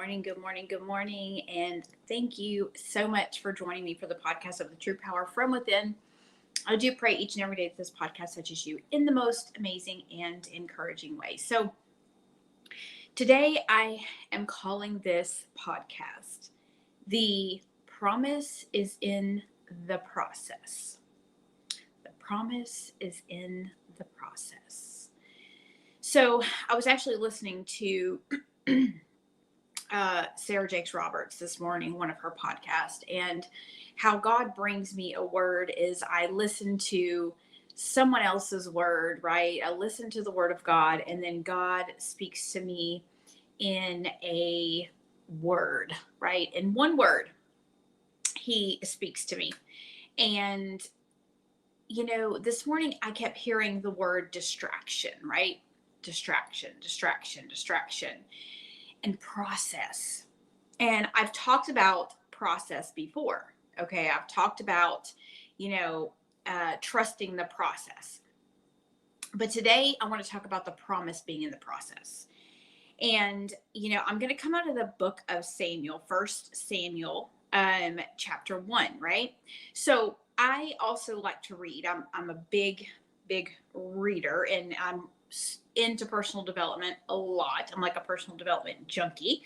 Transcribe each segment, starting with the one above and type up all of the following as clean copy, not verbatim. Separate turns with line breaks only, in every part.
morning, good morning, good morning. And thank you so much for joining me for the podcast of the True Power from Within. I do pray each and every day that this podcast touches you in the most amazing and encouraging way. So today I am calling this podcast, The Promise is in the Process. The promise is in the process. So I was actually listening to Sarah Jakes Roberts this morning, one of her podcasts, and how God brings me a word is I listen to someone else's word, right? I listen to the word of God, and then God speaks to me in a word, right? In one word, he speaks to me. And, this morning I kept hearing the word distraction, right? Distraction, distraction, distraction, and process. And I've talked about process before. Okay. I've talked about, trusting the process. But today I want to talk about the promise being in the process. And, I'm going to come out of the book of Samuel, First Samuel, chapter 1, right? So I also like to read. I'm a big, big reader, and I'm into personal development a lot. I'm like a personal development junkie.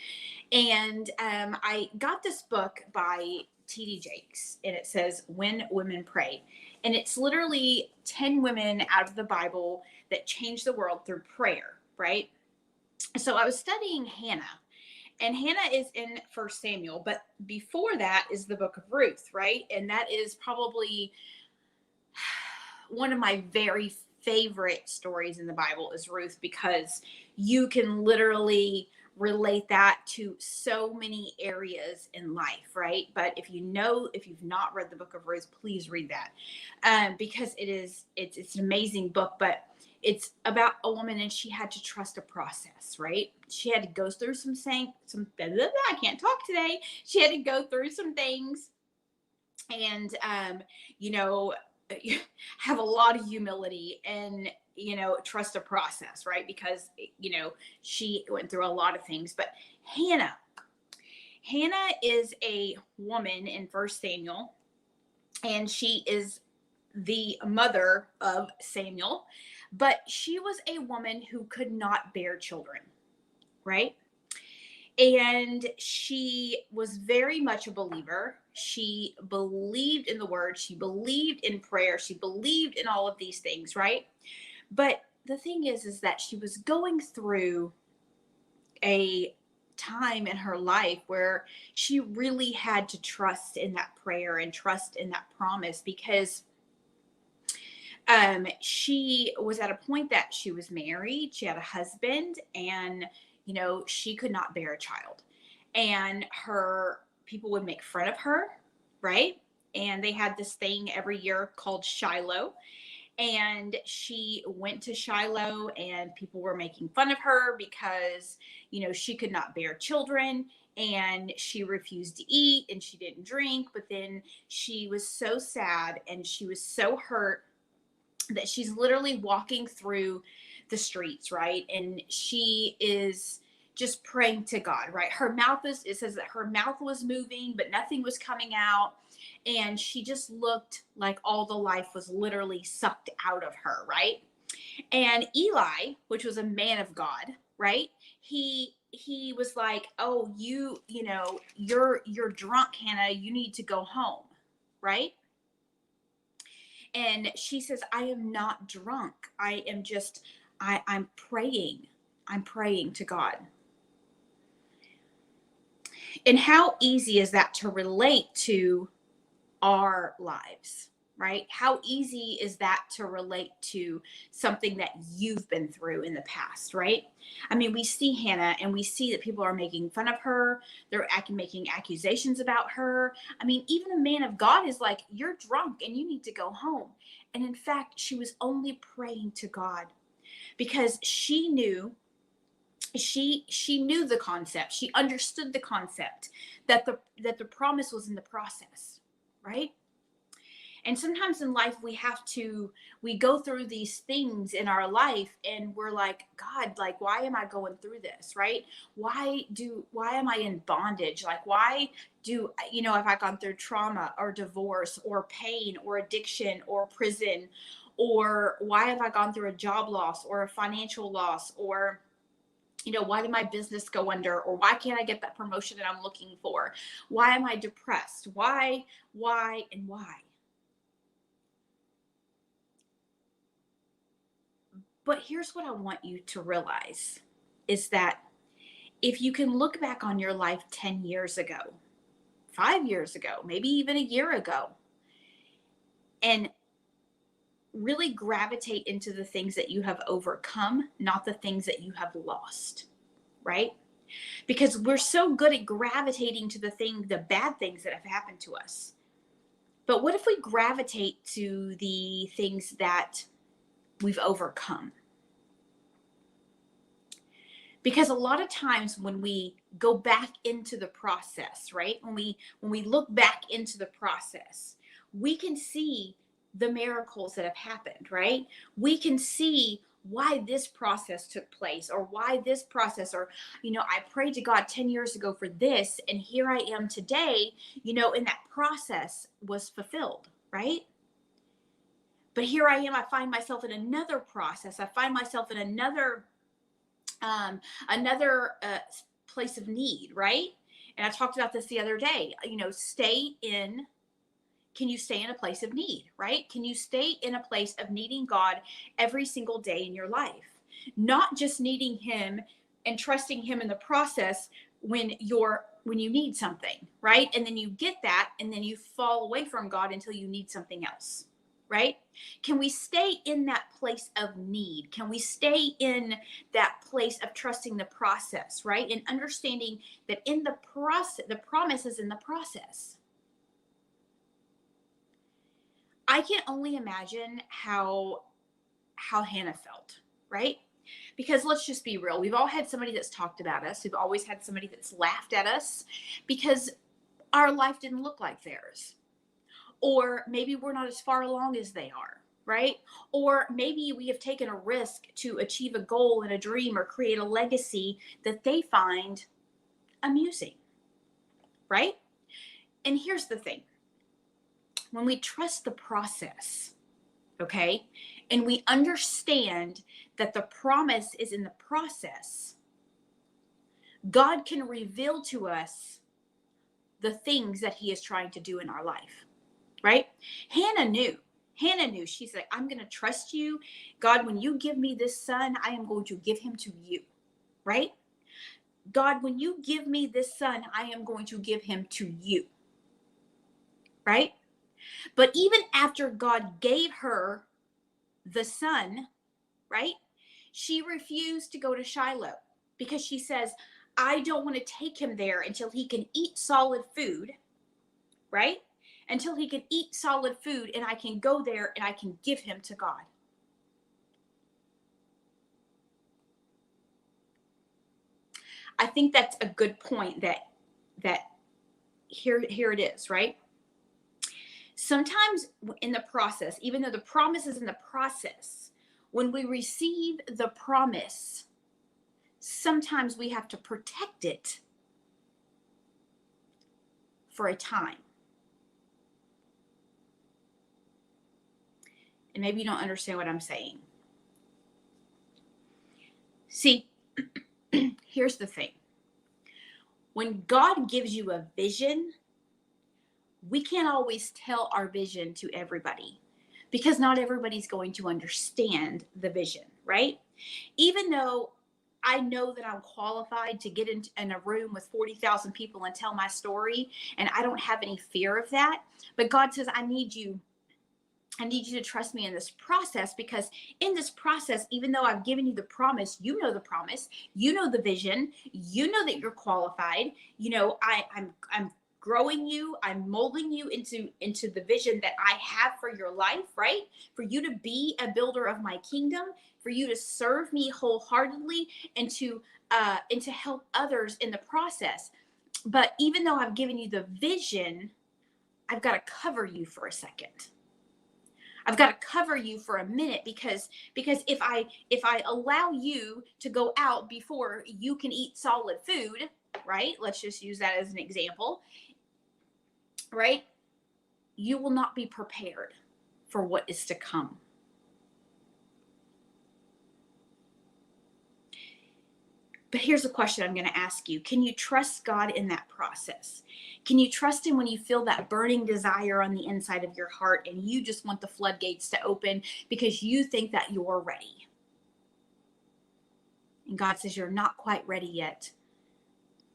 And I got this book by T.D. Jakes, and it says When Women Pray. And it's literally 10 women out of the Bible that changed the world through prayer, right? So I was studying Hannah, and Hannah is in First Samuel, but before that is the book of Ruth, right? And that is probably one of my very favorite stories in the Bible is Ruth, because you can literally relate that to so many areas in life, right? But if you've not read the book of Ruth, please read that, because it's an amazing book. But it's about a woman, and she had to trust a process, right? She had to go through I can't talk today. She had to go through some things, and you know have a lot of humility, and trust a process, right? Because she went through a lot of things. But Hannah is a woman in First Samuel, and she is the mother of Samuel, but she was a woman who could not bear children, right? And she was very much a believer. She believed in the word. She believed in prayer. She believed in all of these things, right? But the thing is that she was going through a time in her life where she really had to trust in that prayer and trust in that promise, because she was at a point that she was married, she had a husband, and she could not bear a child, and her people would make fun of her, right? And they had this thing every year called Shiloh, and she went to Shiloh, and people were making fun of her because she could not bear children, and she refused to eat, and she didn't drink. But then she was so sad, and she was so hurt, that she's literally walking through the streets, right? And she is just praying to God, right? It says that her mouth was moving, but nothing was coming out. And she just looked like all the life was literally sucked out of her, right? And Eli, which was a man of God, right? He was like, "Oh, you're drunk, Hannah. You need to go home," right? And she says, "I am not drunk. I'm praying. I'm praying to God." And how easy is that to relate to our lives, right? How easy is that to relate to something that you've been through in the past, right? I mean, we see Hannah, and we see that people are making fun of her. They're making accusations about her. I mean, even a man of God is like, "You're drunk and you need to go home." And in fact, she was only praying to God because she knew the concept. She understood the concept that the promise was in the process, right? And sometimes in life we go through these things in our life and we're like, God, like, why am I going through this? Right? Why am I in bondage? Like, why have I gone through trauma or divorce or pain or addiction or prison? Or why have I gone through a job loss or a financial loss? Or why did my business go under? Or why can't I get that promotion that I'm looking for? Why am I depressed? And why? But here's what I want you to realize is that if you can look back on your life 10 years ago, 5 years ago, maybe even a year ago, and really gravitate into the things that you have overcome, not the things that you have lost, right? Because we're so good at gravitating to the bad things that have happened to us. But what if we gravitate to the things that we've overcome? Because a lot of times when we go back into the process, right? When we look back into the process, we can see the miracles that have happened, right? We can see why this process took place, or why this process, or I prayed to God 10 years ago for this, and here I am today, and that process was fulfilled, right? But here I am, I find myself in another process. I find myself in another place of need, right? And I talked about this the other day. Can you stay in a place of need, right? Can you stay in a place of needing God every single day in your life? Not just needing him and trusting him in the process when you need something, right? And then you get that and then you fall away from God until you need something else, right? Can we stay in that place of need? Can we stay in that place of trusting the process, right? And understanding that in the process, the promise is in the process. I can only imagine how Hannah felt, right? Because let's just be real. We've all had somebody that's talked about us. We've always had somebody that's laughed at us because our life didn't look like theirs. Or maybe we're not as far along as they are, right? Or maybe we have taken a risk to achieve a goal and a dream or create a legacy that they find amusing, right? And here's the thing. When we trust the process, okay, and we understand that the promise is in the process, God can reveal to us the things that he is trying to do in our life, right? Hannah knew. She's like, I'm going to trust you. God, when you give me this son, I am going to give him to you, right? God, when you give me this son, I am going to give him to you, right? But even after God gave her the son, right? She refused to go to Shiloh because she says, I don't want to take him there until he can eat solid food, right? Until he can eat solid food and I can go there and I can give him to God. I think that's a good point that here it is, right? Sometimes in the process, even though the promise is in the process, when we receive the promise, sometimes we have to protect it for a time. And maybe you don't understand what I'm saying. See, here's the thing. When God gives you a vision, we can't always tell our vision to everybody because not everybody's going to understand the vision, right? Even though I know that I'm qualified to get in a room with 40,000 people and tell my story, and I don't have any fear of that. But God says, I need you to trust me in this process, because in this process, even though I've given you the promise, you know the vision, you know that you're qualified. I'm growing you, I'm molding you into the vision that I have for your life, right? For you to be a builder of my kingdom, for you to serve me wholeheartedly, and to help others in the process. But even though I've given you the vision, I've got to cover you for a second. I've got to cover you for a minute because if I allow you to go out before you can eat solid food, right? Let's just use that as an example, right? You will not be prepared for what is to come. But here's a question I'm going to ask you. Can you trust God in that process? Can you trust him when you feel that burning desire on the inside of your heart and you just want the floodgates to open because you think that you're ready? And God says, you're not quite ready yet.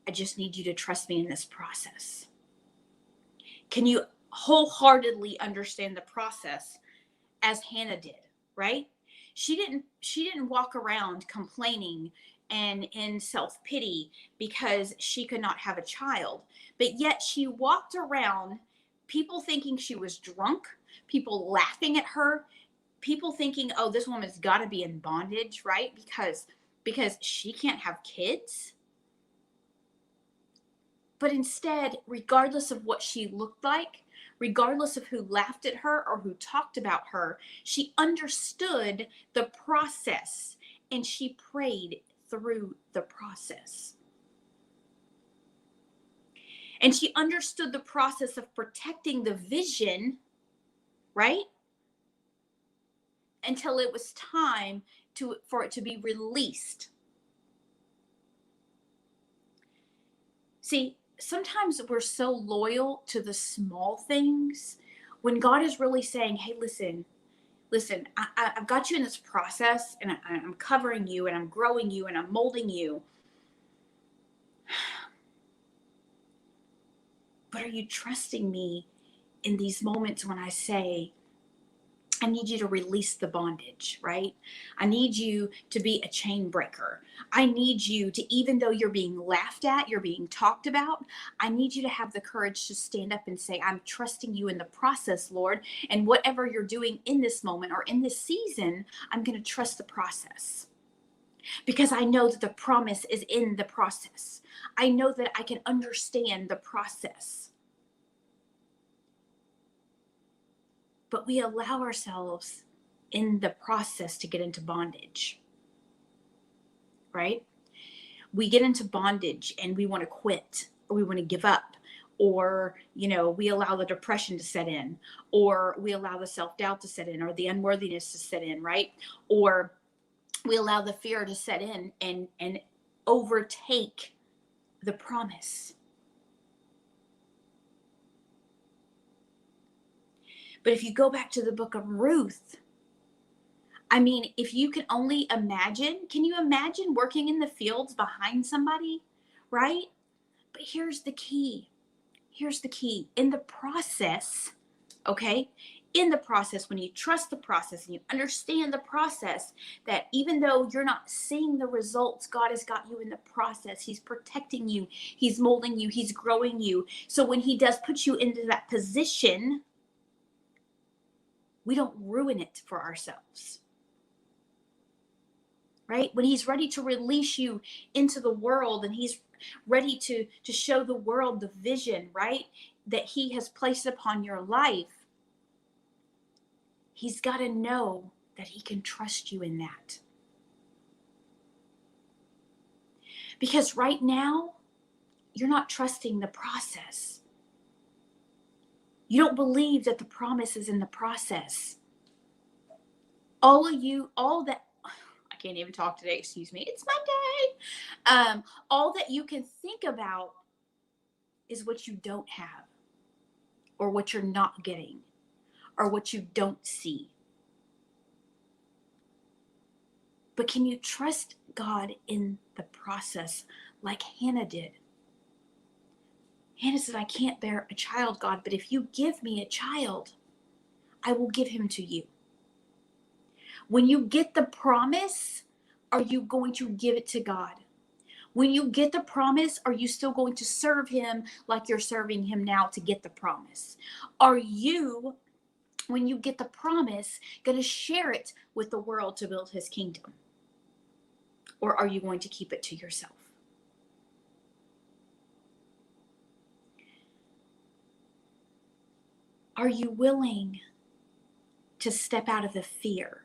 I just need you to trust me in this process. Can you wholeheartedly understand the process as Hannah did, right? She didn't walk around complaining and in self-pity because she could not have a child, but yet she walked around, people thinking she was drunk, people laughing at her, people thinking, oh, this woman's got to be in bondage, right? Because she can't have kids. But instead, regardless of what she looked like, regardless of who laughed at her or who talked about her, she understood the process and she prayed through the process. And she understood the process of protecting the vision, right? Until it was time for it to be released. See, sometimes we're so loyal to the small things when God is really saying, hey, listen, I've got you in this process and I'm covering you and I'm growing you and I'm molding you. But are you trusting me in these moments when I say, I need you to release the bondage, right? I need you to be a chain breaker. I need you to, even though you're being laughed at, you're being talked about, I need you to have the courage to stand up and say, I'm trusting you in the process, Lord. And whatever you're doing in this moment or in this season, I'm going to trust the process. Because I know that the promise is in the process. I know that I can understand the process. But we allow ourselves in the process to get into bondage, right? We get into bondage and we want to quit or we want to give up, or, we allow the depression to set in, or we allow the self-doubt to set in, or the unworthiness to set in, right? Or we allow the fear to set in and overtake the promise. But if you go back to the book of Ruth, I mean, if you can only imagine, can you imagine working in the fields behind somebody, right? But here's the key. In the process, okay? In the process, when you trust the process and you understand the process, that even though you're not seeing the results, God has got you in the process. He's protecting you. He's molding you. He's growing you. So when he does put you into that position, we don't ruin it for ourselves, right? When he's ready to release you into the world and he's ready to show the world the vision, right, that he has placed upon your life, he's got to know that he can trust you in that. Because right now, you're not trusting the process. You don't believe that the promise is in the process. All that, I can't even talk today, excuse me, it's Monday. All that you can think about is what you don't have, or what you're not getting, or what you don't see. But can you trust God in the process like Hannah did? Hannah said, I can't bear a child, God, but if you give me a child, I will give him to you. When you get the promise, are you going to give it to God? When you get the promise, are you still going to serve him like you're serving him now to get the promise? Are you, when you get the promise, going to share it with the world to build his kingdom? Or are you going to keep it to yourself? Are you willing to step out of the fear,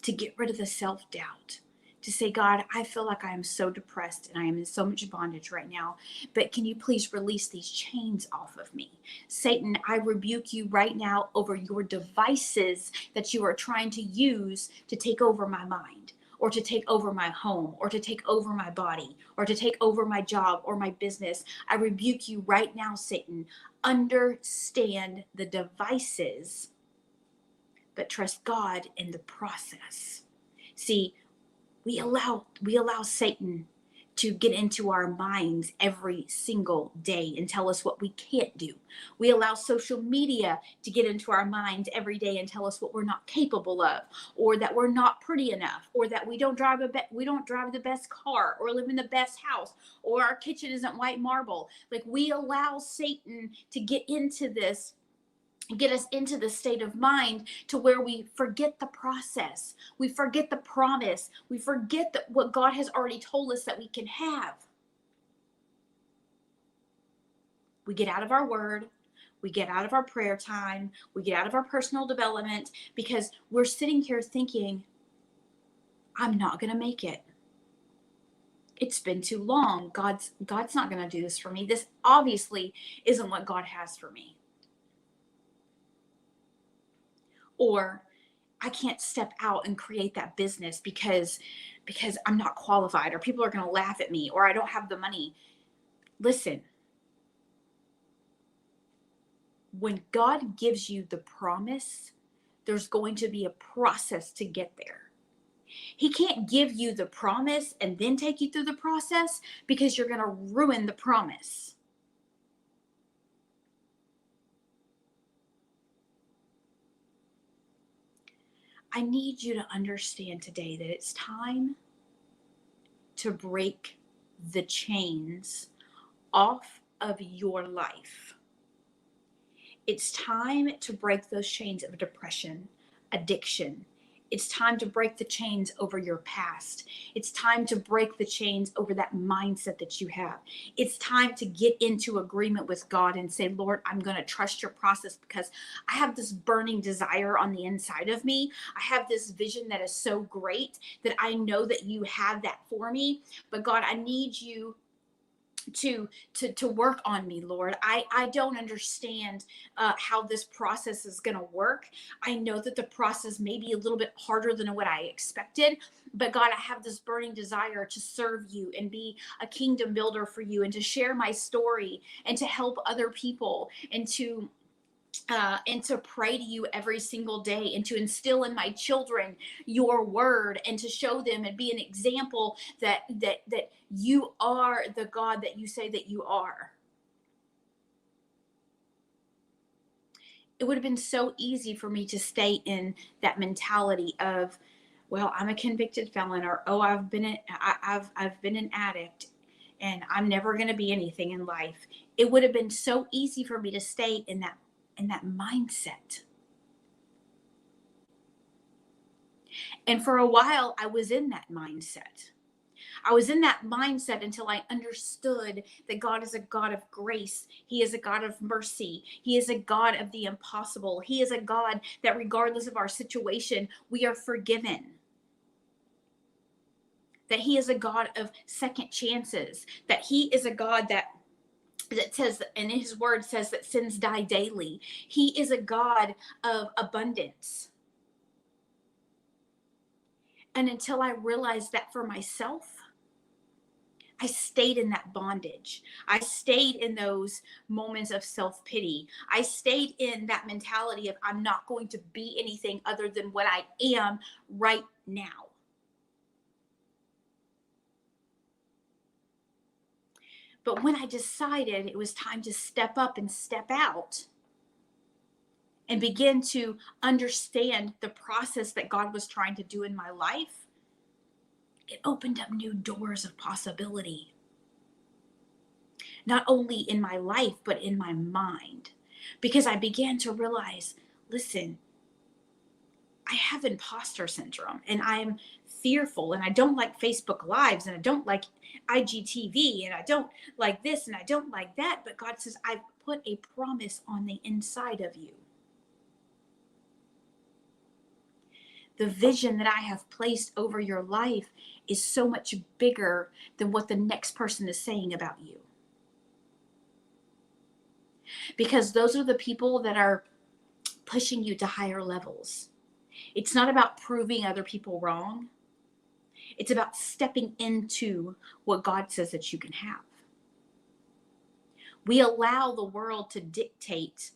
to get rid of the self-doubt, to say, God, I feel like I am so depressed and I am in so much bondage right now, but can you please release these chains off of me? Satan, I rebuke you right now over your devices that you are trying to use to take over my mind, or to take over my home, or to take over my body, or to take over my job or my business. I rebuke you right now, Satan. Understand the devices, but trust God in the process. See, we allow Satan to get into our minds every single day and tell us what we can't do. We allow social media to get into our minds every day and tell us what we're not capable of, or that we're not pretty enough, or that we don't drive the best car, or live in the best house, or our kitchen isn't white marble. Like, we allow Satan to get us into the state of mind to where we forget the process. We forget the promise. We forget that what God has already told us that we can have. We get out of our word. We get out of our prayer time. We get out of our personal development because we're sitting here thinking, I'm not going to make it. It's been too long. God's not going to do this for me. This obviously isn't what God has for me. Or I can't step out and create that business because I'm not qualified, or people are going to laugh at me, or I don't have the money. Listen, when God gives you the promise, there's going to be a process to get there. He can't give you the promise and then take you through the process, because you're going to ruin the promise. I need you to understand today that it's time to break the chains off of your life. It's time to break those chains of depression, addiction. It's time to break the chains over your past. It's time to break the chains over that mindset that you have. It's time to get into agreement with God and say, Lord, I'm going to trust your process, because I have this burning desire on the inside of me. I have this vision that is so great that I know that you have that for me. But God, I need you to work on me, Lord. I don't understand how this process is going to work. I know that the process may be a little bit harder than what I expected, but God, I have this burning desire to serve you and be a kingdom builder for you, and to share my story, and to help other people, and to pray to you every single day, and to instill in my children your word, and to show them and be an example that you are the God that you say that you are. It would have been so easy for me to stay in that mentality of, well, I'm a convicted felon, or oh, I've been an addict, and I'm never going to be anything in life. It would have been so easy for me to stay in that mindset. And for a while, I was in that mindset. I was in that mindset until I understood that God is a God of grace. He is a God of mercy. He is a God of the impossible. He is a God that, regardless of our situation, we are forgiven. That He is a God of second chances. That He is a God that says, and His word says, that sins die daily. He is a God of abundance. And until I realized that for myself, I stayed in that bondage. I stayed in those moments of self-pity. I stayed in that mentality of, I'm not going to be anything other than what I am right now. But when I decided it was time to step up and step out and begin to understand the process that God was trying to do in my life, it opened up new doors of possibility. Not only in my life, but in my mind. Because I began to realize, listen, I have imposter syndrome, and I'm fearful, and I don't like Facebook Lives, and I don't like IGTV, and I don't like this, and I don't like that. But God says, I've put a promise on the inside of you. The vision that I have placed over your life is so much bigger than what the next person is saying about you. Because those are the people that are pushing you to higher levels. It's not about proving other people wrong. It's about stepping into what God says that you can have. We allow the world to dictate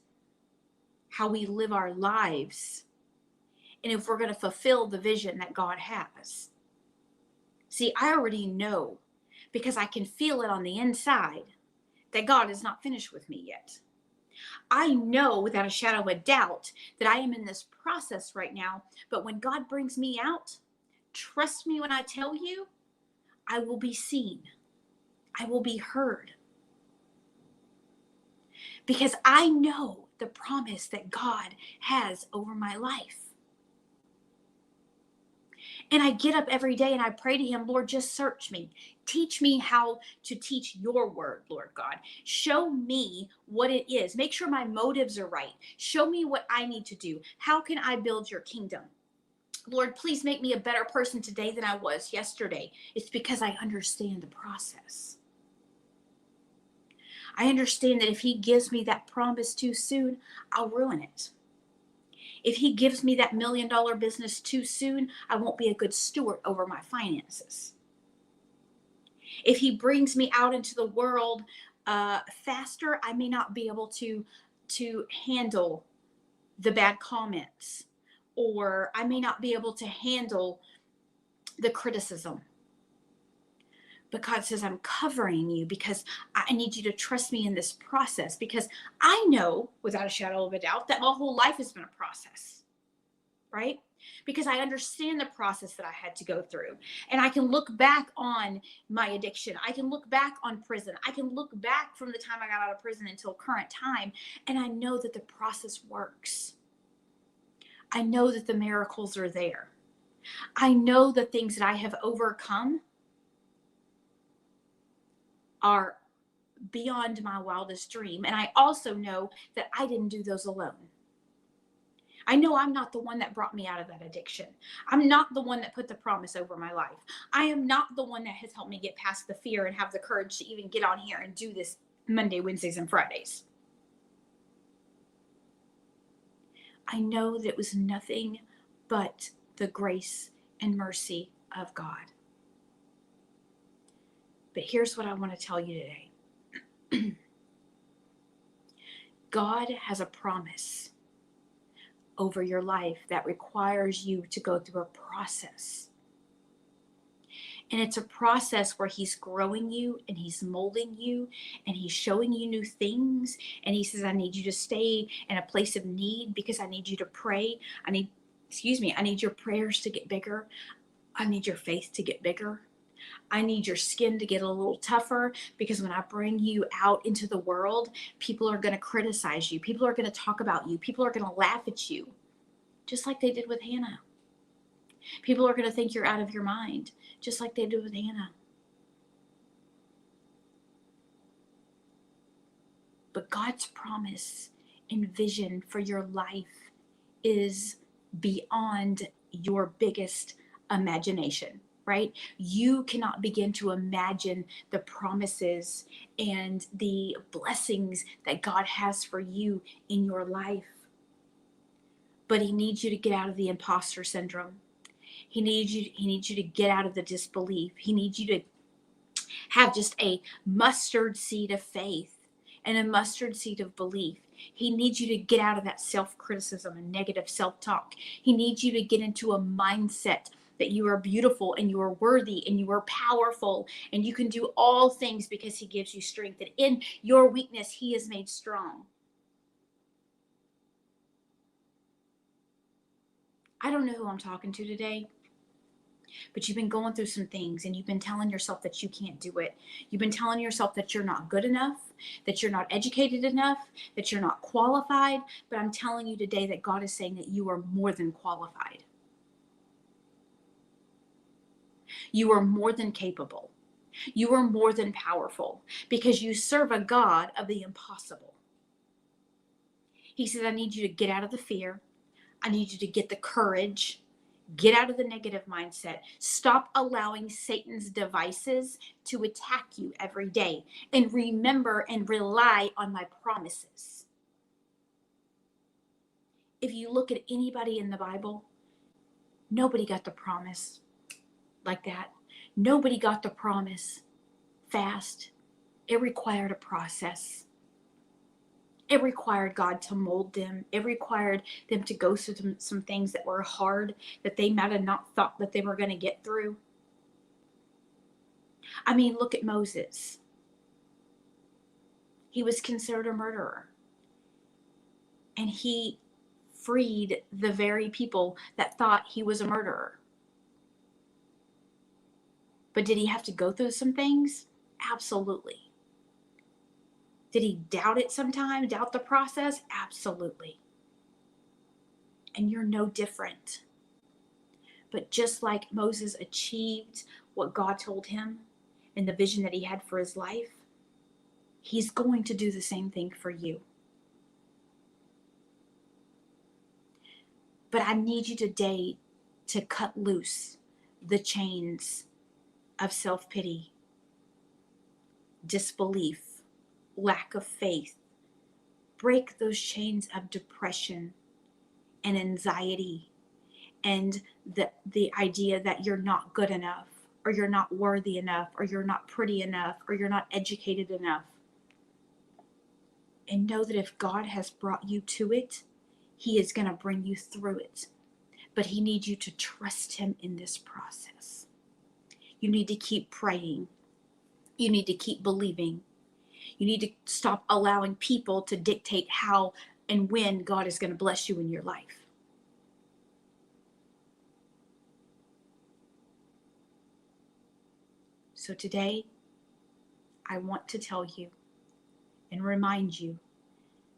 how we live our lives and if we're going to fulfill the vision that God has. See, I already know, because I can feel it on the inside, that God is not finished with me yet. I know without a shadow of a doubt that I am in this process right now, but when God brings me out, trust me when I tell you, I will be seen. I will be heard. Because I know the promise that God has over my life. And I get up every day and I pray to him, Lord, just search me. Teach me how to teach your word, Lord God. Show me what it is. Make sure my motives are right. Show me what I need to do. How can I build your kingdom? Lord, please make me a better person today than I was yesterday. It's because I understand the process. I understand that if he gives me that promise too soon, I'll ruin it. If he gives me that $1 million business too soon, I won't be a good steward over my finances. If he brings me out into the world faster, I may not be able to handle the bad comments, or I may not be able to handle the criticism. But God says, I'm covering you because I need you to trust me in this process, because I know without a shadow of a doubt that my whole life has been a process, right? Because I understand the process that I had to go through. And I can look back on my addiction. I can look back on prison. I can look back from the time I got out of prison until current time. And I know that the process works. I know that the miracles are there. I know the things that I have overcome are beyond my wildest dream. And I also know that I didn't do those alone. I know I'm not the one that brought me out of that addiction. I'm not the one that put the promise over my life. I am not the one that has helped me get past the fear and have the courage to even get on here and do this Monday, Wednesdays, and Fridays. I know that it was nothing but the grace and mercy of God. But here's what I want to tell you today. God has a promise over your life that requires you to go through a process. And it's a process where he's growing you and he's molding you and he's showing you new things. And he says, I need you to stay in a place of need because I need you to pray. I need your prayers to get bigger. I need your faith to get bigger. I need your skin to get a little tougher, because when I bring you out into the world, people are going to criticize you. People are going to talk about you. People are going to laugh at you, just like they did with Hannah. People are going to think you're out of your mind, just like they did with Hannah. But God's promise and vision for your life is beyond your biggest imagination, right? You cannot begin to imagine the promises and the blessings that God has for you in your life. But he needs you to get out of the imposter syndrome. He needs you to get out of the disbelief. He needs you to have just a mustard seed of faith and a mustard seed of belief. He needs you to get out of that self-criticism and negative self-talk. He needs you to get into a mindset that you are beautiful and you are worthy and you are powerful and you can do all things because he gives you strength. And in your weakness, he is made strong. I don't know who I'm talking to today, but you've been going through some things and you've been telling yourself that you can't do it. You've been telling yourself that you're not good enough, that you're not educated enough, that you're not qualified. But I'm telling you today that God is saying that you are more than qualified. You are more than capable. You are more than powerful because you serve a God of the impossible. He said, I need you to get out of the fear. I need you to get the courage Get out of the negative mindset. Stop allowing Satan's devices to attack you every day. And remember and rely on my promises. If you look at anybody in the Bible, nobody got the promise like that. Nobody got the promise fast. It required a process. It required God to mold them. It required them to go through some things that were hard, that they might have not thought that they were going to get through. I mean, look at Moses. He was considered a murderer. And he freed the very people that thought he was a murderer. But did he have to go through some things? Absolutely. Did he doubt it sometimes? Doubt the process? Absolutely. And you're no different. But just like Moses achieved what God told him and the vision that he had for his life, he's going to do the same thing for you. But I need you today to cut loose the chains of self-pity, disbelief, lack of faith. Break those chains of depression and anxiety and the idea that you're not good enough, or you're not worthy enough, or you're not pretty enough, or you're not educated enough. And know that if God has brought you to it, he is going to bring you through it. But he needs you to trust him in this process. You need to keep praying. You need to keep believing. You need to stop allowing people to dictate how and when God is going to bless you in your life. So today, I want to tell you and remind you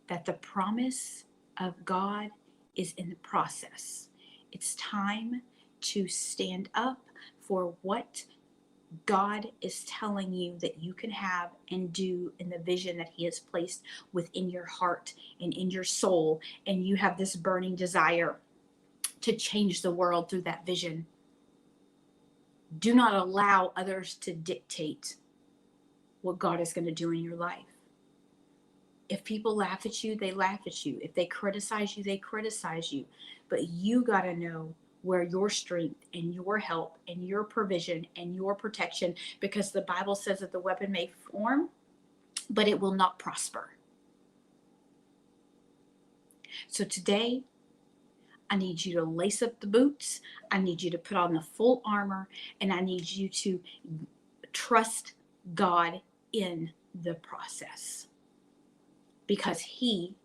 that the promise of God is in the process. It's time to stand up for what God is telling you that you can have and do in the vision that he has placed within your heart and in your soul. And you have this burning desire to change the world through that vision. Do not allow others to dictate what God is going to do in your life. If people laugh at you, they laugh at you. If they criticize you, they criticize you. But you got to know where your strength and your help and your provision and your protection, because the Bible says that the weapon may form, but it will not prosper. So today, I need you to lace up the boots. I need you to put on the full armor, and I need you to trust God in the process. Because he,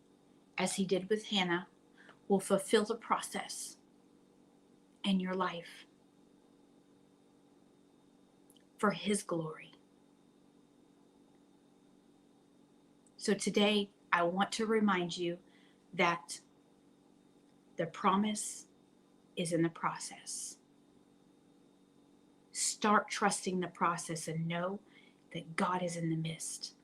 as he did with Hannah, will fulfill the process in your life for his glory. So today, I want to remind you that the promise is in the process. Start trusting the process and know that God is in the midst.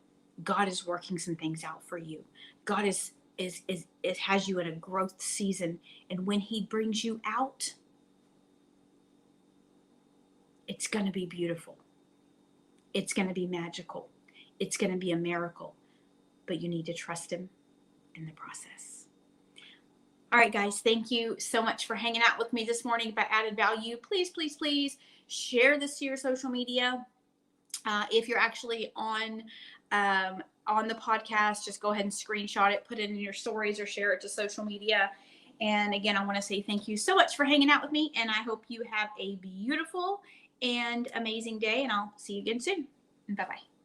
God is working some things out for you. God is it has you in a growth season, and when he brings you out, it's going to be beautiful. It's going to be magical. It's going to be a miracle, but you need to trust him in the process. All right, guys, thank you so much for hanging out with me this morning. If I added value, please, please, please share this to your social media. If you're actually on the podcast, just go ahead and screenshot it, put it in your stories, or share it to social media. And again, I want to say thank you so much for hanging out with me, and I hope you have a beautiful and amazing day, and I'll see you again soon. Bye-bye.